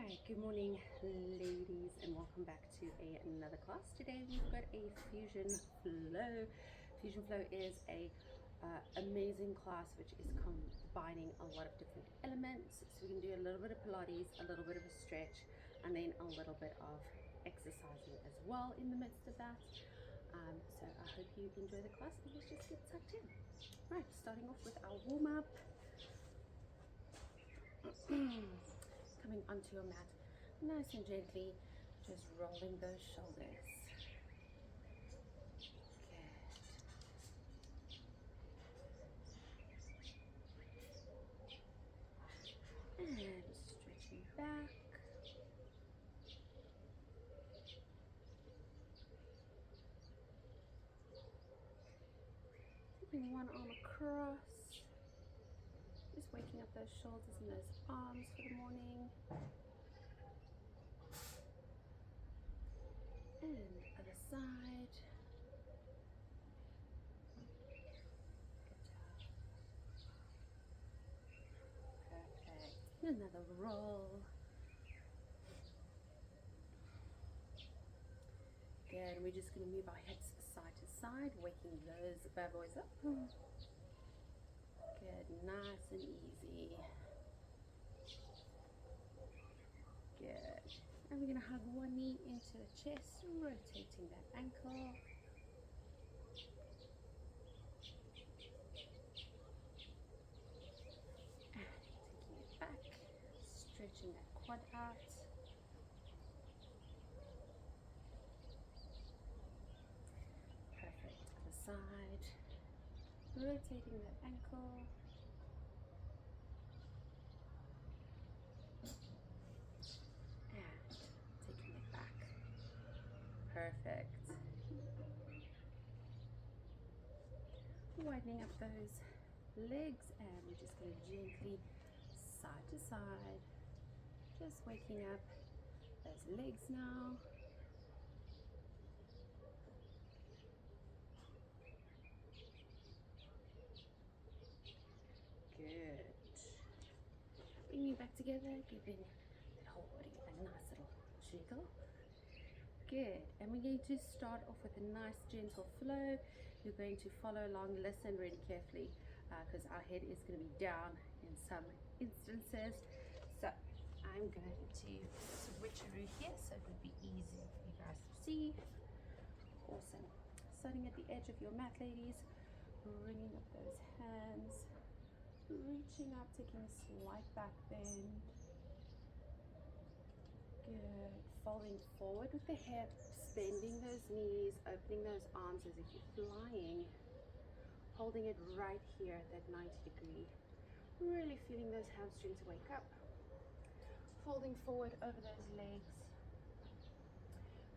Hi, good morning ladies, and welcome back to another class. Today we've got a fusion flow. Fusion flow is a amazing class which is combining a lot of different elements. So we can do a little bit of Pilates, a little bit of a stretch, and then a little bit of exercising as well in the midst of that. So I hope you enjoy the class, and let's just get tucked in. Right, starting off with our warm-up. Coming onto your mat nice and gently, just rolling those shoulders. Good. And stretching back. Taking one arm across. Just waking up those shoulders and those arms for the morning. And other side. Good job. Perfect. Another roll. Good. And we're just going to move our hips side to side, waking those bad boys up. Good. Nice and easy. Good. And we're going to hug one knee into the chest, rotating that ankle. And taking it back, stretching that quad out. Perfect. Other side. Rotating that ankle. And taking it back. Perfect. Widening up those legs, and we're just going to gently side to side, just waking up those legs now. Good. Bring you back together, giving that whole body a nice little jiggle. Good. And we're going to start off with a nice gentle flow. You're going to follow along, listen really carefully, because our head is going to be down in some instances. So I'm going to switcheroo here so it would be easier for you guys to see. Awesome. Starting at the edge of your mat, ladies, bringing up those hands, reaching up, taking a slight back bend. Good. Folding forward with the hips, bending those knees, opening those arms as if you're flying. Holding it right here at that 90 degree. Really feeling those hamstrings wake up. Folding forward over those legs.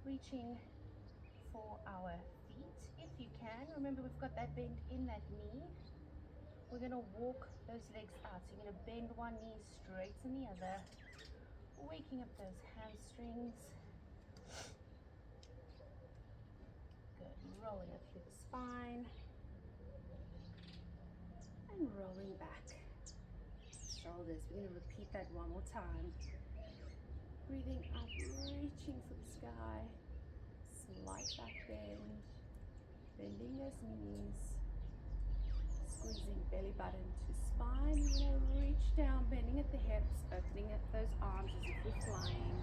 Reaching for our feet if you can. Remember, we've got that bend in that knee. We're going to walk those legs out. So you're going to bend one knee, straighten the other. Waking up those hamstrings. Good. Rolling up through the spine. And rolling back. Shoulders. We're going to repeat that one more time. Breathing up, reaching for the sky. Slight back bend. Bending those knees. Squeezing belly button to spine. You're going to reach down, bending at the hips, opening up those arms as if you're flying.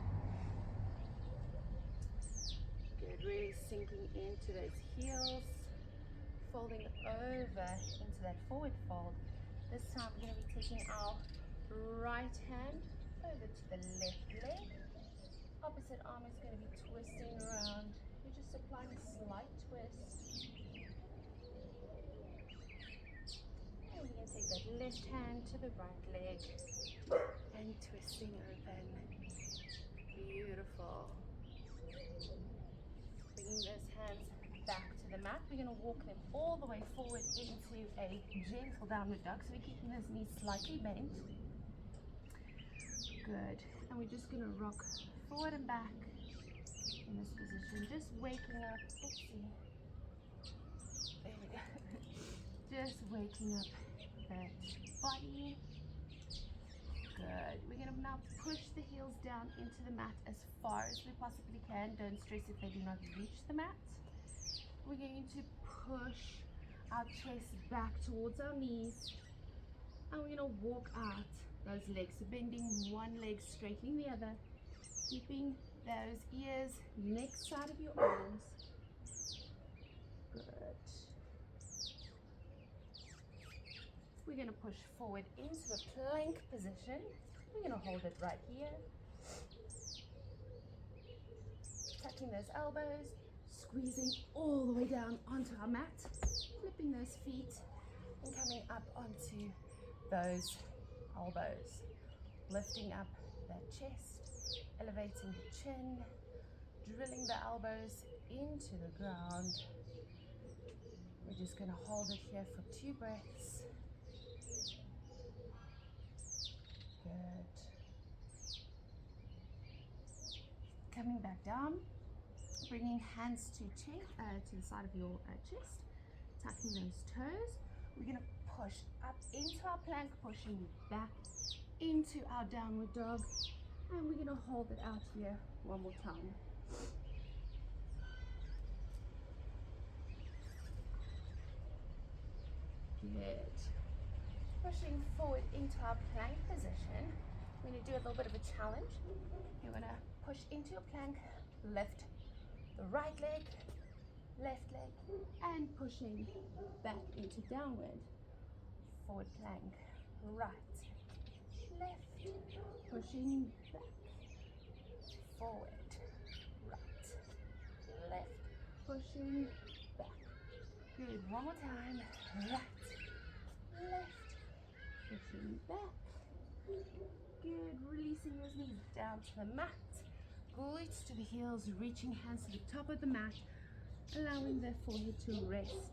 Good. Really sinking into those heels. Folding over into that forward fold. This time we're going to be taking our right hand over to the left leg. Opposite arm is going to be twisting around. You're just applying a slight twist. And we're going to take that left hand to the right leg and twisting open. Beautiful. Bringing those hands back to the mat. We're going to walk them all the way forward into a gentle downward dog. So we're keeping those knees slightly bent. Good. And we're just going to rock forward and back in this position. Just waking up. Oopsie. There we go. Just waking up that body. Good. We're going to now push the heels down into the mat as far as we possibly can. Don't stress if they do not reach the mat. We're going to push our chest back towards our knees, and we're going to walk out those legs. So bending one leg, straightening the other, keeping those ears next side of your arms. Good. We're going to push forward into the plank position. We're going to hold it right here. Tucking those elbows, squeezing all the way down onto our mat, flipping those feet and coming up onto those elbows. Lifting up that chest, elevating the chin, drilling the elbows into the ground. We're just going to hold it here for 2 breaths. Good. Coming back down, bringing hands to the side of your chest, tucking those toes. We're going to push up into our plank, pushing back into our downward dog, and we're going to hold it out here one more time. Good. Pushing forward into our plank position. We're going to do a little bit of a challenge. You're going to push into your plank, lift the right leg, left leg, and pushing back into downward. Forward plank, right, left, pushing back, forward, right, left, pushing back. Good, one more time, right, left, pushing back. Good, releasing those knees down to the mat, glutes to the heels, reaching hands to the top of the mat, allowing the forehead to rest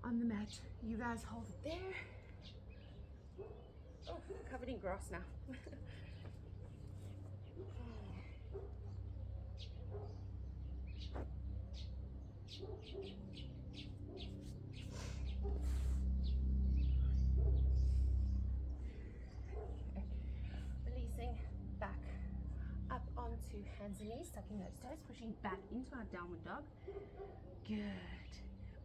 on the mat. You guys hold it there. Oh, covered in grass now. Releasing back up onto hands and knees, tucking those toes, pushing back into our downward dog. Good.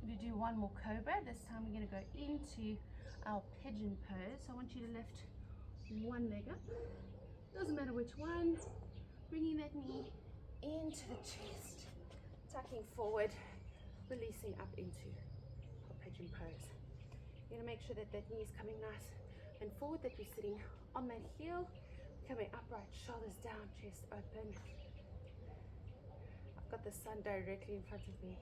We're going to do one more cobra. This time we're going to go into our pigeon pose. So I want you to lift one leg up. Doesn't matter which one. Bringing that knee into the chest, tucking forward, releasing up into our pigeon pose. You're going to make sure that that knee is coming nice and forward, that you're sitting on that heel, coming upright, shoulders down, chest open. I've got the sun directly in front of me.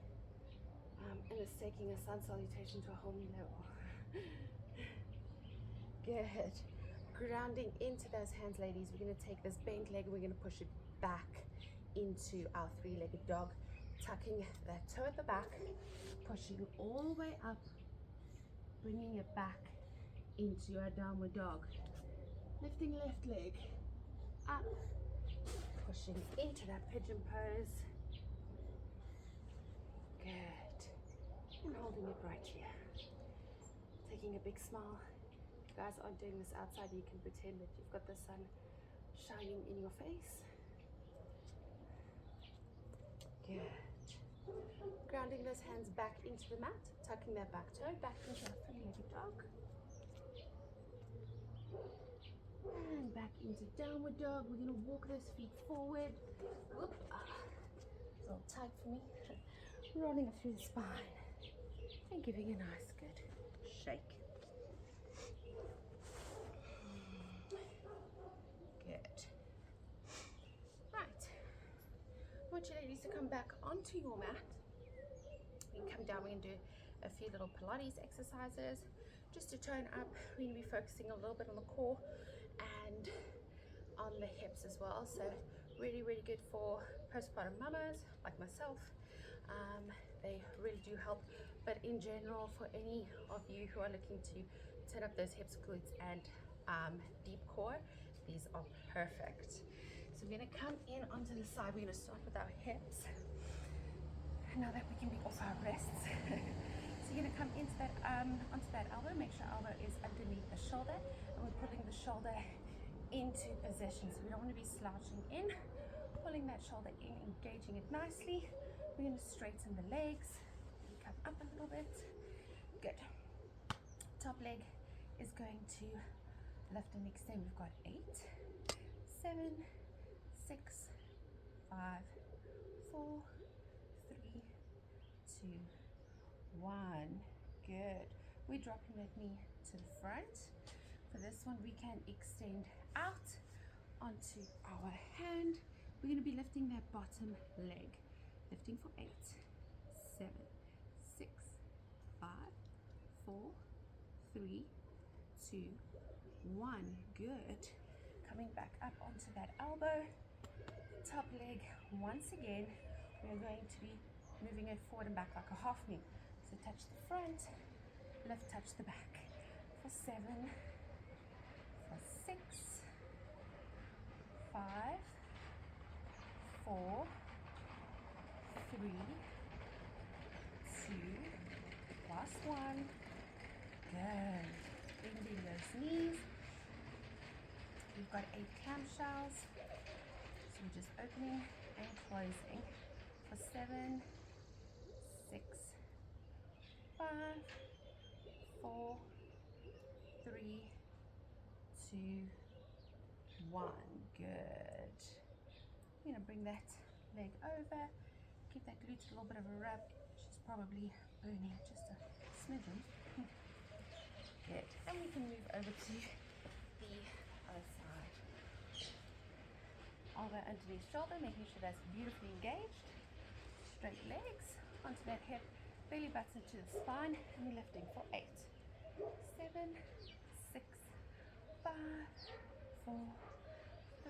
And it's taking a sun salutation to a whole new level. Good. Grounding into those hands, ladies. We're going to take this bent leg and we're going to push it back into our 3-legged dog, tucking that toe at the back, pushing all the way up, bringing it back into our downward dog. Lifting left leg up, pushing into that pigeon pose. Good. And holding it right here. Taking a big smile. If you guys aren't doing this outside, you can pretend that you've got the sun shining in your face. Good. Grounding those hands back into the mat, tucking that back toe back into our 3-legged dog. And back into downward dog. We're going to walk those feet forward. Whoop. It's a little tight for me. Rolling up through the spine and giving a nice good shake. Good. Right. I want you ladies to come back onto your mat. You can come down. We're going to do a few little Pilates exercises just to tone up. We're going to be focusing a little bit on the core and on the hips as well. So really, really good for postpartum mamas like myself. They really do help, but in general, for any of you who are looking to turn up those hips, glutes, and deep core, these are perfect. So we're going to come in onto the side. We're going to start with our hips. Now that we can be off our wrists, so you're going to come into that onto that elbow. Make sure elbow is underneath the shoulder, and we're pulling the shoulder into position. So we don't want to be slouching in, pulling that shoulder in, engaging it nicely. We're going to straighten the legs, come up a little bit. Good. Top leg is going to lift and extend. We've got 8, 7, 6, 5, 4, 3, 2, 1. Good. We're dropping that knee to the front. For this one, we can extend out onto our hand. We're going to be lifting that bottom leg. Lifting for 8, 7, 6, 5, 4, 3, 2, 1. Good. Coming back up onto that elbow. Top leg. Once again, we're going to be moving it forward and back like a half knee. So touch the front, lift, touch the back. For 7, for 6, 5, 4, 3, 2, last one. Good. Bending those knees. We've got 8 clamshells. So we're just opening and closing. For 7, 6, 5, 4, 3, 2, 1. Good. We're going to bring that leg over. Give that glute a little bit of a rub. She's probably burning just a smidgen. Good. And we can move over to the other side. Elbow underneath shoulder, making sure that's beautifully engaged. Straight legs onto that hip, belly button to the spine, and we're lifting for 8, 7, 6, 5, 4,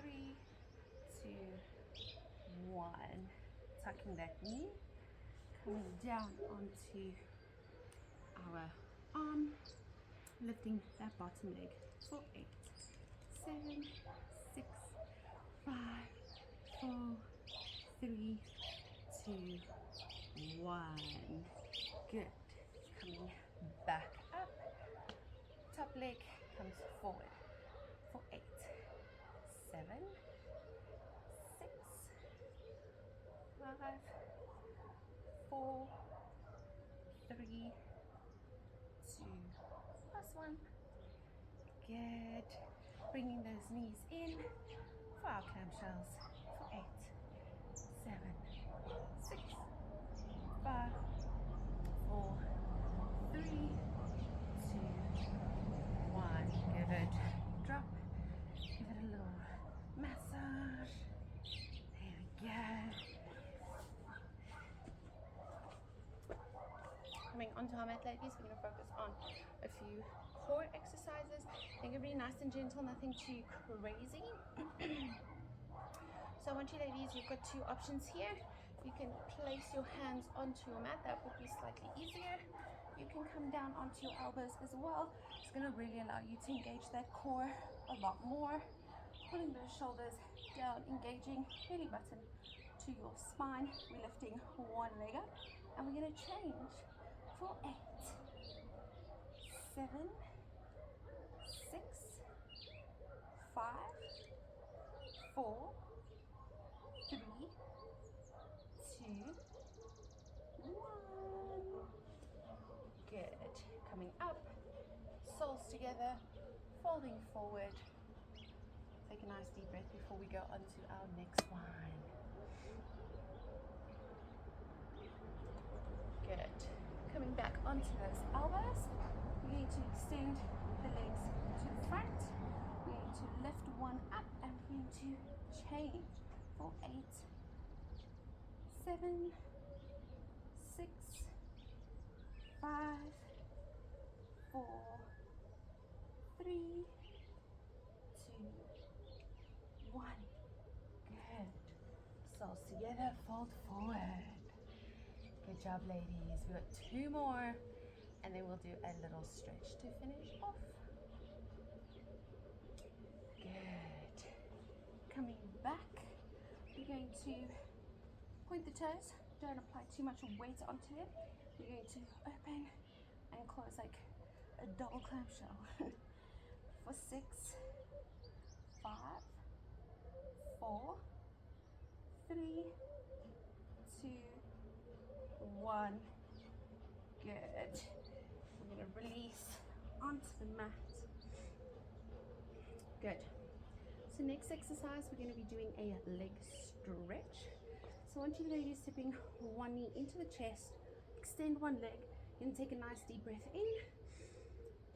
3, 2, 1. Tucking that knee, coming down onto our arm, lifting that bottom leg for 8, 7, 6, 5, 4, 3, 2, 1. Good. Coming back up. Top leg comes forward for 8, 7, 6, 5, 4, 3, 2, plus 1. Good. Bringing those knees in for our clamshells for 8, 7, 6, 5, 4, 3, 2, 1. Good. Drop. Give it a little massage. There we go. Coming onto our mat, ladies, we're going to focus on a few core exercises. They're going to be nice and gentle, nothing too crazy. So I want you ladies, you've got 2 options here. You can place your hands onto your mat. That would be slightly easier. You can come down onto your elbows as well. It's going to really allow you to engage that core a lot more. Pulling those shoulders down, engaging belly button to your spine. We're lifting one leg up, and we're going to change for 8, 7, 6, 5, 4, 3, 2, 1. Good. Coming up, soles together, folding forward. Take a nice deep breath before we go on to our next one. Good. Coming back onto those elbows. We're going to extend the legs to the front. We're going to lift one up, and we're going to change for 8, 7, 6, 5, 4, 3, 2, 1. Good. Soles together, fold forward. Good job, ladies. We've got 2 more, and then we'll do a little stretch to finish off. Good. Coming back, we're going to point the toes. Don't apply too much weight onto it. We're going to open and close like a double clamshell. For 6, 5, 4, 3, 2, 1. Good. We're going to release onto the mat. Good. So next exercise, we're going to be doing a leg stretch. So I want you ladies tipping one knee into the chest, extend one leg, and take a nice deep breath in.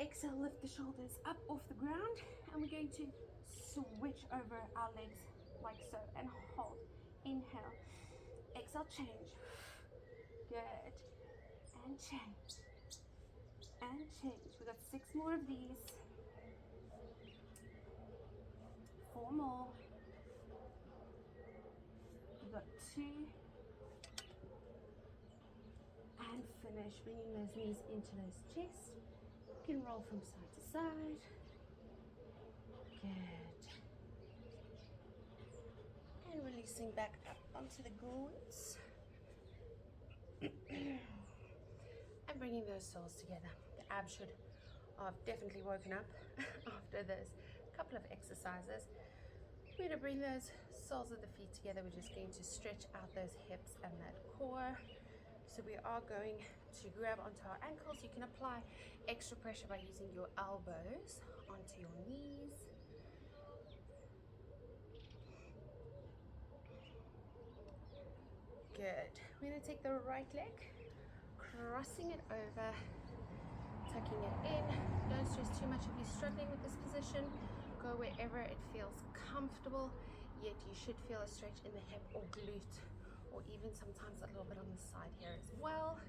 Exhale, lift the shoulders up off the ground, and we're going to switch over our legs like so, and hold. Inhale, exhale, change. Good. And change. And change. We've got 6 more of these. 4 more. We've got 2. And finish. Bringing those knees into those chests. You can roll from side to side. Good. And releasing back up onto the glutes. And bringing those soles together. The abs should have definitely woken up after those couple of exercises. We're going to bring those soles of the feet together. We're just going to stretch out those hips and that core. So we are going to grab onto our ankles. You can apply extra pressure by using your elbows onto your knees. Good. We're going to take the right leg, crossing it over, tucking it in. Don't stress too much if you're struggling with this position. Go wherever it feels comfortable, yet you should feel a stretch in the hip or glute, or even sometimes a little bit on the side here as well.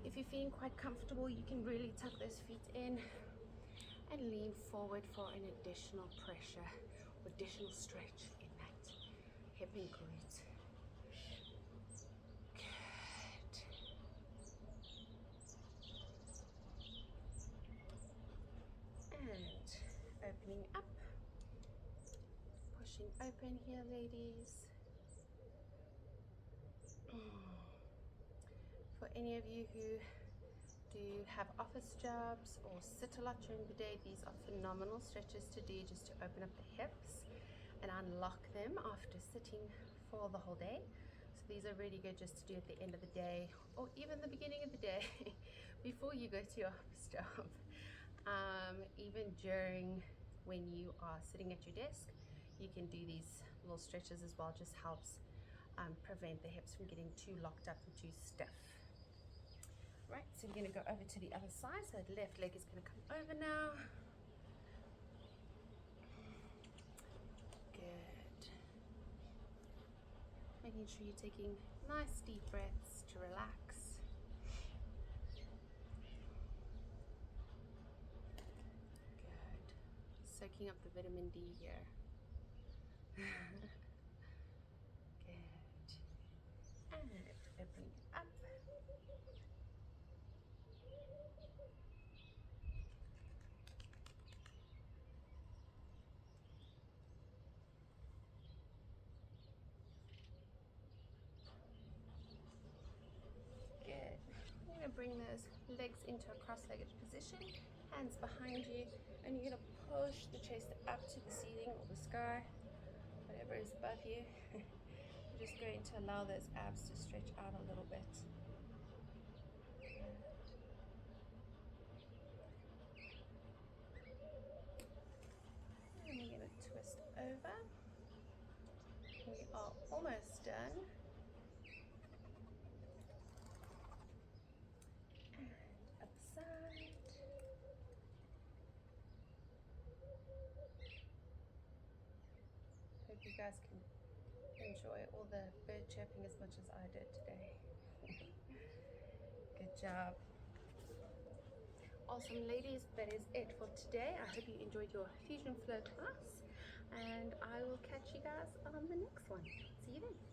If you're feeling quite comfortable, you can really tuck those feet in and lean forward for an additional pressure, additional stretch in that hip and glute. Good. And opening up, pushing open here, ladies. For any of you who do have office jobs or sit a lot during the day, these are phenomenal stretches to do just to open up the hips and unlock them after sitting for the whole day. So these are really good just to do at the end of the day, or even the beginning of the day before you go to your office job. Even during when you are sitting at your desk, you can do these little stretches as well. Just helps prevent the hips from getting too locked up and too stiff. Right, so we're going to go over to the other side. So the left leg is going to come over now. Good. Making sure you're taking nice deep breaths to relax. Good. Soaking up the vitamin D here. Good. And opening it up. Good. You're going to bring those legs into a cross-legged position, hands behind you, and you're going to push the chest up to the ceiling or the sky, whatever is above you. You're just going to allow those abs to stretch out a little bit. And we're going to twist over. We are almost done. And other side. Hope you guys can enjoy all the bird chirping as much as I did today. Good job. Awesome, ladies, that is it for today. I hope you enjoyed your Fusion Flow class, and I will catch you guys on the next one. See you then.